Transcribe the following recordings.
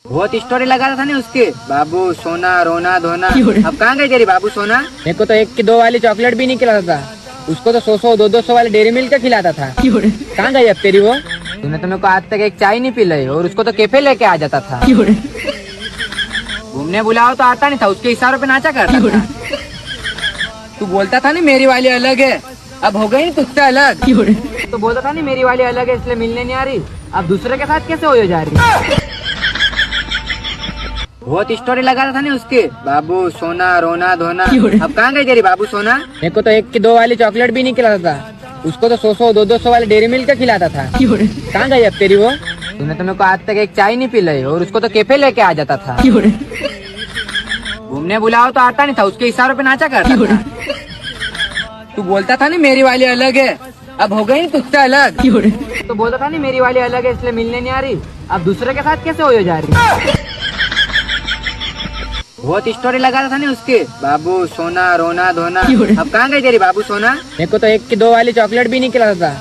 बहुत स्टोरी लगा रहा था ना उसके, बाबू सोना रोना धोना। अब कहाँ गई तेरी बाबू सोना? मेरे को तो 1 की 2 वाली चॉकलेट भी नहीं खिलाता था, उसको तो 100 200 वाले डेयरी मिल्क का खिलाता था। कहाँ गई अब तेरी वो? तूने तो मेरे को आज तक एक चाय नहीं पिलाई और उसको तो कैफे लेके आ जाता था। घूमने बुलाओ तो आता नहीं था, उसके इशारों पे नाचा करता था। तू बोलता था ना मेरी वाली अलग है, अब हो गई तुझसे अलग। तो बोलता था ना मेरी वाली अलग है इसलिए मिलने नहीं आ रही, अब दूसरे के साथ कैसे हो जा रही? बहुत स्टोरी लगा रहा था ना उसके, बाबू सोना रोना धोना। अब कहाँ गई तेरी बाबू सोना? मेरे को तो 1 की 2 वाली चॉकलेट भी नहीं खिलाता था, उसको तो 100 200 वाले डेयरी मिल्क का खिलाता था। कहाँ गई अब तेरी वो? तूने तो मेरे को आज तक एक चाय नहीं पिलाई और उसको तो कैफे लेके आ जाता था। घूमने बुलाओ तो आता नहीं था, उसके इशारों पे नाचा करता था। तू बोलता था ना मेरी वाली अलग है, अब हो गई तुझसे अलग। तो बोलता था ना मेरी वाली अलग है इसलिए मिलने नहीं आ रही, अब दूसरे के साथ कैसे हो जा रही? बहुत स्टोरी लगा रहा था ना उसके, बाबू सोना रोना धोना। अब कहाँ गई तेरी बाबू सोना? मेरे को तो 1 की 2 वाली चॉकलेट भी नहीं खिलाता था,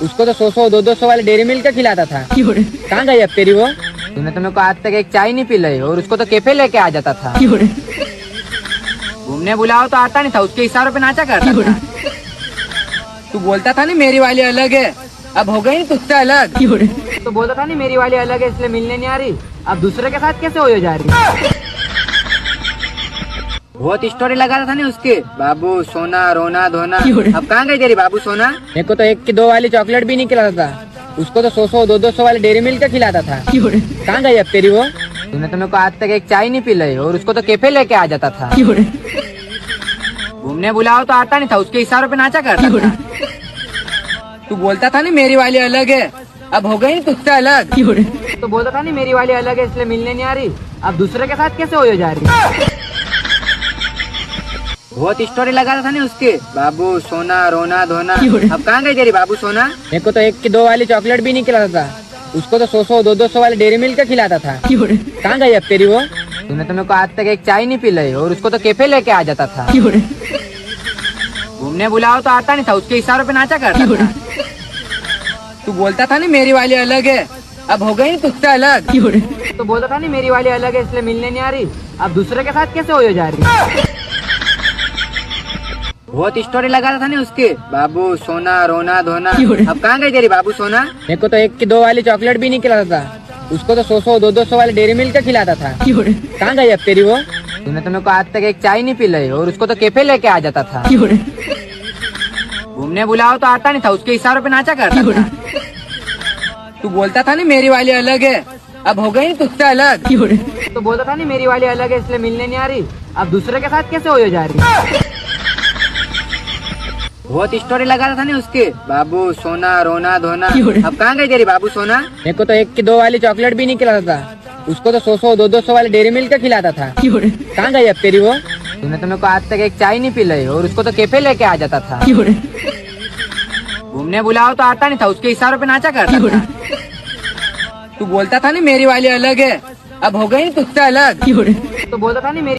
उसको तो 100 200 वाले डेयरी मिल्क का खिलाता था। कहाँ गई अब तेरी वो? तूने तो मेरे को आज तक एक चाय नहीं पिलाई और उसको तो कैफे लेके आ जाता था। घूमने बुलाओ तो आता नहीं था, उसके इशारों पे नाचा करता था। तू बोलता था ना मेरी वाली अलग है, अब हो गई तुझसे अलग। तो बोलता था ना मेरी वाली अलग है इसलिए मिलने नहीं आ रही, अब दूसरे के साथ कैसे हो जा रही? बहुत स्टोरी लगा रहा था ना उसके, बाबू सोना रोना धोना। अब कहाँ गई तेरी बाबू सोना? मेरे को तो 1 की 2 वाली चॉकलेट भी नहीं खिलाता था, उसको तो 100 200 वाले डेयरी मिल्क का खिलाता था। कहाँ गई अब तेरी वो? तूने तो मेरे को आज तक एक चाय नहीं पिलाई और उसको तो कैफे लेके आ जाता था। घूमने बुलाओ तो आता नहीं था, उसके इशारों पे नाचा करता था। तू बोलता था ना मेरी वाली अलग है, अब हो गई तुझसे अलग। तो बोलता था ना मेरी वाली अलग है इसलिए मिलने नहीं आ रही, अब दूसरे के साथ कैसे हो जा रही? बहुत स्टोरी लगा रहा था ना उसके, बाबू सोना रोना धोना। अब कहाँ गई तेरी बाबू सोना? मेरे को तो 1 की 2 वाली चॉकलेट भी नहीं खिलाता था, उसको तो 100 200 वाले डेयरी मिल्क का खिलाता था। कहाँ गई अब तेरी वो? तूने तो मेरे को आज तक एक चाय नहीं पिलाई और उसको तो कैफे लेके आ जाता था। घूमने बुलाओ तो आता नहीं था, उसके इशारों पे नाचा करता था। तू बोलता था ना मेरी वाली अलग है, अब हो गई तुझसे अलग। तो बोलता था ना मेरी वाली अलग है इसलिए मिलने नहीं आ रही, अब दूसरे के साथ कैसे हो जा रही? बहुत स्टोरी लगा रहा था ना उसके, बाबू सोना रोना धोना। अब कहाँ गई तेरी बाबू सोना? मेरे को तो 1 की 2 वाली चॉकलेट भी नहीं खिलाता था, उसको तो 100 200 वाले डेयरी मिल्क का खिलाता था। कहाँ गई अब तेरी वो? तूने तो मेरे को आज तक एक चाय नहीं पिलाई और उसको तो कैफे लेके आ जाता था। घूमने बुलाओ तो आता नहीं था, उसके इशारों पे नाचा करता था। तू बोलता था ना मेरी वाली अलग है, अब हो गई तुझसे अलग। तो बोलता था ना मेरी वाली अलग है इसलिए मिलने नहीं आ रही, अब दूसरे के साथ कैसे हो जा रही? बहुत स्टोरी लगा रहा था ना उसके, बाबू सोना रोना धोना। अब कहाँ गई तेरी बाबू सोना? मेरे को तो 1 की 2 वाली चॉकलेट भी नहीं खिलाता था, उसको तो 100 200 वाले डेयरी मिल्क का खिलाता था। कहाँ गई अब तेरी वो? तूने तो मेरे को आज तक एक चाय नहीं पिलाई और उसको तो कैफे लेके आ जाता था। घूमने बुलाओ तो आता नहीं था, उसके इशारों पे नाचा करता था। तू बोलता था ना मेरी वाली अलग है, अब हो गई तुझसे अलग। तो बोलता था ना मेरी